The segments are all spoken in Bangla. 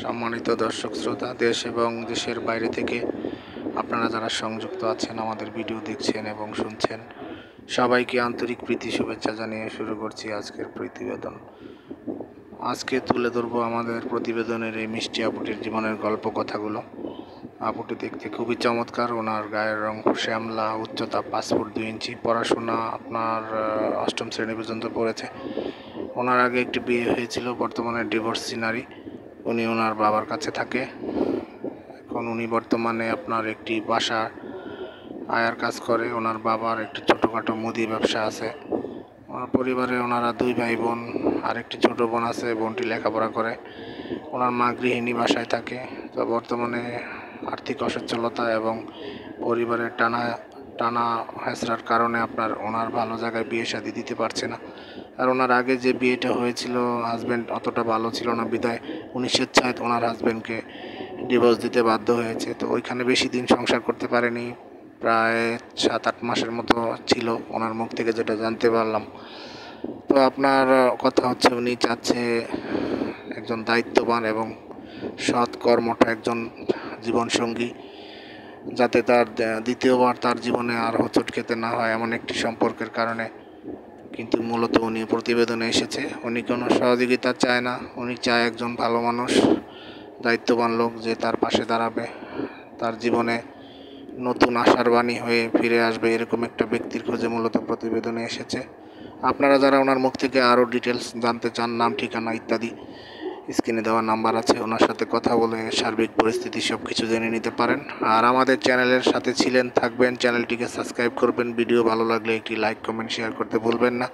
সম্মানিত দর্শক শ্রোতা, দেশ এবং দেশের বাইরে থেকে আপনারা যারা সংযুক্ত আছেন, আমাদের ভিডিও দেখছেন এবং শুনছেন, সবাইকে আন্তরিক প্রীতি শুভেচ্ছা জানিয়ে শুরু করছি আজকের প্রতিবেদন। আজকে তুলে ধরবো আমাদের প্রতিবেদনের এই মিষ্টি আপুটির জীবনের গল্প কথাগুলো। আপুটি দেখতে খুবই চমৎকার। ওনার গায়ের রং শ্যামলা, উচ্চতা 5 ফুট 2 ইঞ্চি, পড়াশোনা আপনার 8ম শ্রেণী পর্যন্ত পড়েছে। ওনার আগে একটি বিয়ে হয়েছিল, বর্তমানে ডিভোর্সি নারী। উনি ওনার বাবার কাছে থাকে। এখন উনি বর্তমানে আপনার একটি বাসা আয়ার কাজ করে। ওনার বাবার একটি ছোটোখাটো মুদি ব্যবসা আছে। ওনার পরিবারে ওনারা 2 ভাই বোন, আর একটি ছোটো বোন আছে। বোনটি লেখাপড়া করে। ওনার মা গৃহিণী, বাসায় থাকে। তো বর্তমানে আর্থিক অসচ্ছলতা এবং পরিবারের টানা হেঁচড়ার কারণে ওনার ভালো জায়গায় বিয়ে শাদী দিতে পারছে না। আর ওনার আগে যে বিয়েটা হয়েছিল, হাজব্যান্ড অতটা ভালো ছিল না, বিধায় উনি স্বেচ্ছায় ওনার হাজব্যান্ডকে ডিভোর্স দিতে বাধ্য হয়েছে। তো ওইখানে বেশি দিন সংসার করতে পারেনি, প্রায় 7-8 মাসের মতো ছিল, ওনার মুখ থেকে যেটা জানতে পারলাম। তো আপনার কথা হচ্ছে, উনি চাচ্ছে একজন দায়িত্ববান এবং সৎ কর্মঠ একজন জীবনসঙ্গী, যাতে তার দ্বিতীয়বার তার জীবনে আর হোঁচট খেতে না হয় এমন একটি সম্পর্কের কারণে। কিন্তু মূলত উনি প্রতিবেদনে এসেছে, উনি কোনো সহযোগিতা চায় না। উনি চায় একজন ভালো মানুষ, দায়িত্ববান লোক, যে তার পাশে দাঁড়াবে, তার জীবনে নতুন আশার বাণী হয়ে ফিরে আসবে, এরকম একটা ব্যক্তির খোঁজে মূলত প্রতিবেদনে এসেছে। আপনারা যারা ওনার মুখ থেকে আরও ডিটেলস জানতে চান, নাম, ঠিকানা ইত্যাদি, স্ক্রিনে দেওয়া নাম্বার আছে, ওনার সাথে কথা বলে সার্বিক পরিস্থিতি সব কিছু জেনে নিতে পারেন। আর আমাদের চ্যানেলের সাথে ছিলেন, থাকবেন, চ্যানেলটিকে সাবস্ক্রাইব করবেন। ভিডিও ভালো লাগলে একটি লাইক, কমেন্ট, শেয়ার করতে ভুলবেন না।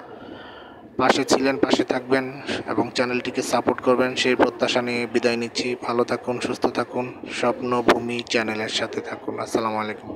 পাশে ছিলেন, পাশে থাকবেন এবং চ্যানেলটিকে সাপোর্ট করবেন, সেই প্রত্যাশা নিয়ে বিদায় নিচ্ছি। ভালো থাকুন, সুস্থ থাকুন, স্বপ্নভূমি চ্যানেলের সাথে থাকুন। আসসালামু আলাইকুম।